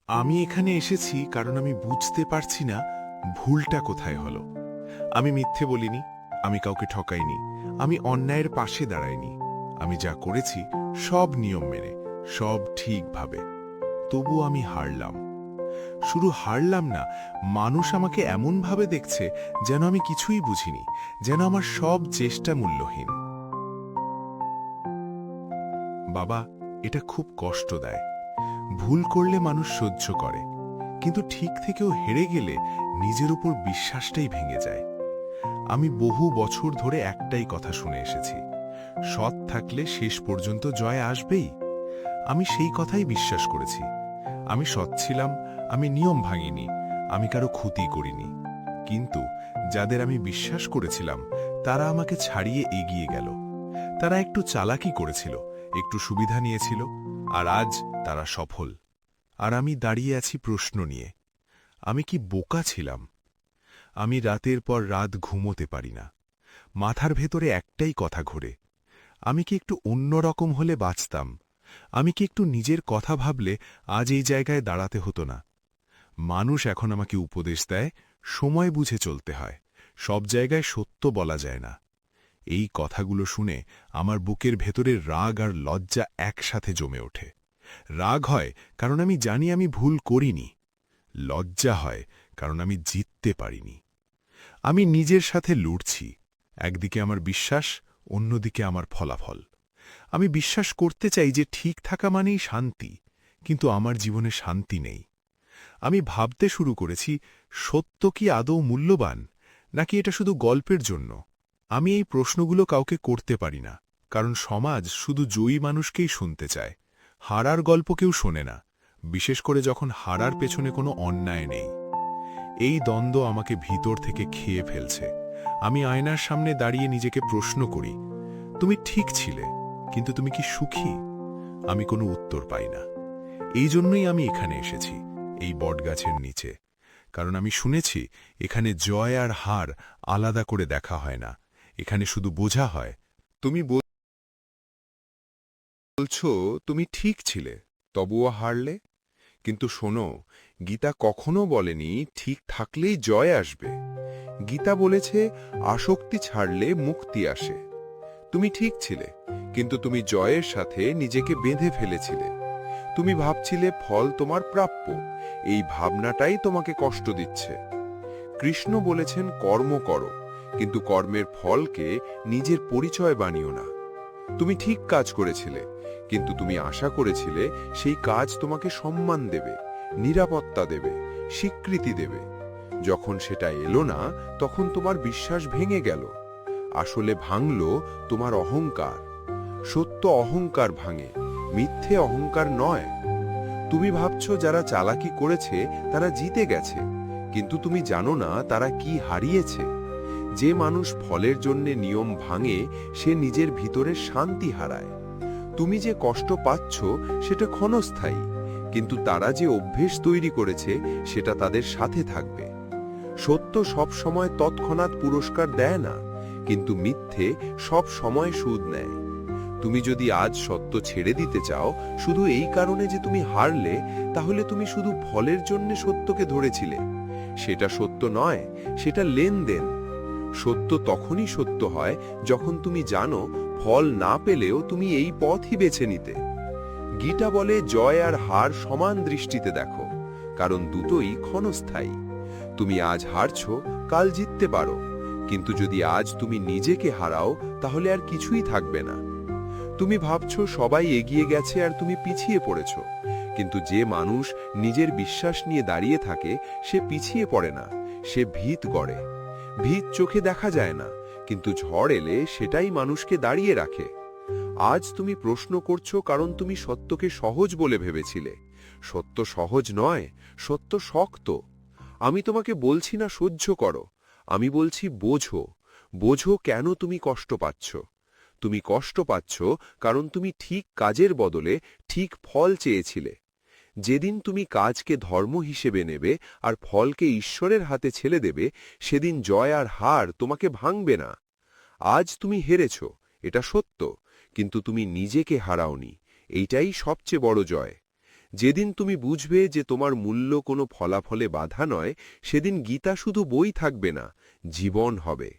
আমি এখানে এসেছি কারণ আমি বুঝতে পারছি না ভুলটা কোথায় হলো। আমি মিথ্যে বলিনি, আমি কাউকে ঠকাইনি, আমি অন্যায়ের পাশে দাঁড়াইনি। আমি যা করেছি সব নিয়ম মেনে, সব ঠিকভাবে। তবু আমি হারলাম। শুধু হারলাম না, মানুষ আমাকে এমনভাবে দেখছে যেন আমি কিছুই বুঝিনি, যেন আমার সব চেষ্টা মূল্যহীন। বাবা, এটা খুব কষ্ট দেয়। ভুল করলে মানুষ সহ্য করে, কিন্তু ঠিক থেকেও হেরে গেলে নিজের উপর বিশ্বাসটাই ভেঙে যায়। আমি বহু বছর ধরে একটাই কথা শুনে এসেছি, সৎ থাকলে শেষ পর্যন্ত জয় আসবেই। আমি সেই কথাই বিশ্বাস করেছি। আমি সৎ ছিলাম, আমি নিয়ম ভাঙিনি, আমি কারো ক্ষতি করিনি। কিন্তু যাদের আমি বিশ্বাস করেছিলাম তারা আমাকে ছাড়িয়ে এগিয়ে গেল। তারা একটু চালাকি করেছিল, একটু সুবিধা নিয়েছিল, আর আজ তারা সফল। আর আমি দাঁড়িয়ে আছি প্রশ্ন নিয়ে, আমি কি বোকা ছিলাম? আমি রাতের পর রাত ঘুমোতে পারি না। মাথার ভেতরে একটাই কথা ঘোরে, আমি কি একটু অন্যরকম হলে বাঁচতাম? আমি কি একটু নিজের কথা ভাবলে আজ এই জায়গায় দাঁড়াতে হতো না? মানুষ এখন আমাকে উপদেশ দেয়, সময় বুঝে চলতে হয়, সব জায়গায় সত্য বলা যায় না। এই কথাগুলো শুনে আমার বুকের ভেতরের রাগ আর লজ্জা একসাথে জমে ওঠে। রাগ হয় কারণ আমি জানি আমি ভুল করিনি। লজ্জা হয় কারণ আমি জিততে পারিনি। আমি নিজের সাথে লড়ছি, একদিকে আমার বিশ্বাস, অন্যদিকে আমার ফলাফল। আমি বিশ্বাস করতে চাই যে ঠিক থাকা মানেই শান্তি, কিন্তু আমার জীবনে শান্তি নেই। আমি ভাবতে শুরু করেছি, সত্য কি আদৌ মূল্যবান, নাকি এটা শুধু গল্পের জন্য? আমি এই প্রশ্নগুলো কাউকে করতে পারি না, কারণ সমাজ শুধু জয়ী মানুষকেই শুনতে চায়, হারার গল্প কেউ শোনে না, বিশেষ করে যখন হারার পেছনে কোনো অন্যায় নেই। এই দ্বন্দ্ব আমাকে ভিতর থেকে খেয়ে ফেলছে। আমি আয়নার সামনে দাঁড়িয়ে নিজেকে প্রশ্ন করি, তুমি ঠিক ছিলে, কিন্তু তুমি কি সুখী? আমি কোনো উত্তর পাই না। এই জন্যই আমি এখানে এসেছি, এই বটগাছের নিচে। কারণ আমি শুনেছি এখানে জয় আর হার আলাদা করে দেখা হয় না, এখানে শুধু বোঝা হয়। তুমি বলছো তুমি ঠিক ছিলে, তবুও হারলে। কিন্তু শোনো, গীতা কখনো বলেনি ঠিক থাকলেই জয় আসবে। গীতা বলেছে আসক্তি ছাড়লে মুক্তি আসে। তুমি ঠিক ছিলে, কিন্তু তুমি জয়ের সাথে নিজেকে বেঁধে ফেলেছিলে। তুমি ভাবছিলে ফল তোমার প্রাপ্য। এই ভাবনাটাই তোমাকে কষ্ট দিচ্ছে। কৃষ্ণ বলেছেন কর্ম করো, কিন্তু কর্মের ফলকে নিজের পরিচয় বানিও না। তুমি ঠিক কাজ করেছিলে, কিন্তু তুমি আশা করেছিলে সেই কাজ তোমাকে সম্মান দেবে, নিরাপত্তা দেবে, স্বীকৃতি দেবে। যখন সেটা এলো না, তখন তোমার বিশ্বাস ভেঙে গেল। আসলে ভাঙল তোমার অহংকার। সত্য অহংকার ভাঙে, মিথ্যে অহংকার নয়। তুমি ভাবছো যারা চালাকি করেছে তারা জিতে গেছে, কিন্তু তুমি জানো না তারা কি হারিয়েছে। যে মানুষ ফলের জন্যে নিয়ম ভাঙে, সে নিজের ভিতরে শান্তি হারায়। তুমি যে কষ্ট পাচ্ছ সেটা ক্ষণস্থায়ী, কিন্তু তারা যে অভ্যেস তৈরি করেছে সেটা তাদের সাথে থাকবে। সত্য সব সময় তৎক্ষণাৎ পুরস্কার দেয় না, কিন্তু মিথ্যে সব সময় সুদ নেয়। তুমি যদি আজ সত্য ছেড়ে দিতে চাও শুধু এই কারণে যে তুমি হারলে, তাহলে তুমি শুধু ফলের জন্য সত্যকে ধরেছিলে। সেটা সত্য নয়, সেটা লেনদেন। সত্য তখনই সত্য হয় যখন তুমি জানো ফল না পেলেও তুমি এই পথই বেছে নিতে। গীতা বলে জয় আর হার সমান দৃষ্টিতে দেখো, কারণ দুটোই ক্ষণস্থায়ী। তুমি আজ হারছো, কাল জিততে পারো, কিন্তু যদি আজ তুমি নিজেকে হারাও তাহলে আর কিছুই থাকবে না। তুমি ভাবছো সবাই এগিয়ে গেছে আর তুমি পিছিয়ে পড়েছ, কিন্তু যে মানুষ নিজের বিশ্বাস নিয়ে দাঁড়িয়ে থাকে সে পিছিয়ে পড়ে না, সে ভিত গড়ে। ভিত চোখে দেখা যায় না, কিন্তু ঝড় এলে সেটাই মানুষকে দাঁড়িয়ে রাখে। আজ তুমি প্রশ্ন করছো কারণ তুমি সত্যকে সহজ বলে ভেবেছিলে। সত্য সহজ নয়, সত্য শক্ত। আমি তোমাকে বলছি না সহ্য করো, আমি বলছি বোঝো। বোঝো কেন তুমি কষ্ট পাচ্ছ। তুমি কষ্ট পাচ্ছ কারণ তুমি ঠিক কাজের বদলে ঠিক ফল চেয়েছিলে। যেদিন তুমি কাজকে ধর্ম হিসেবে নেবে আর ফলকে ঈশ্বরের হাতে ছেড়ে দেবে, সেদিন জয় আর হার তোমাকে ভাঙবে না। আজ তুমি হেরেছ, এটা সত্য, কিন্তু তুমি নিজেকে হারাওনি। এইটাই সবচেয়ে বড় জয়। যেদিন তুমি বুঝবে যে তোমার মূল্য কোনো ফলাফলে বাধা নয়, সেদিন গীতা শুধু বই থাকবে না, জীবন হবে।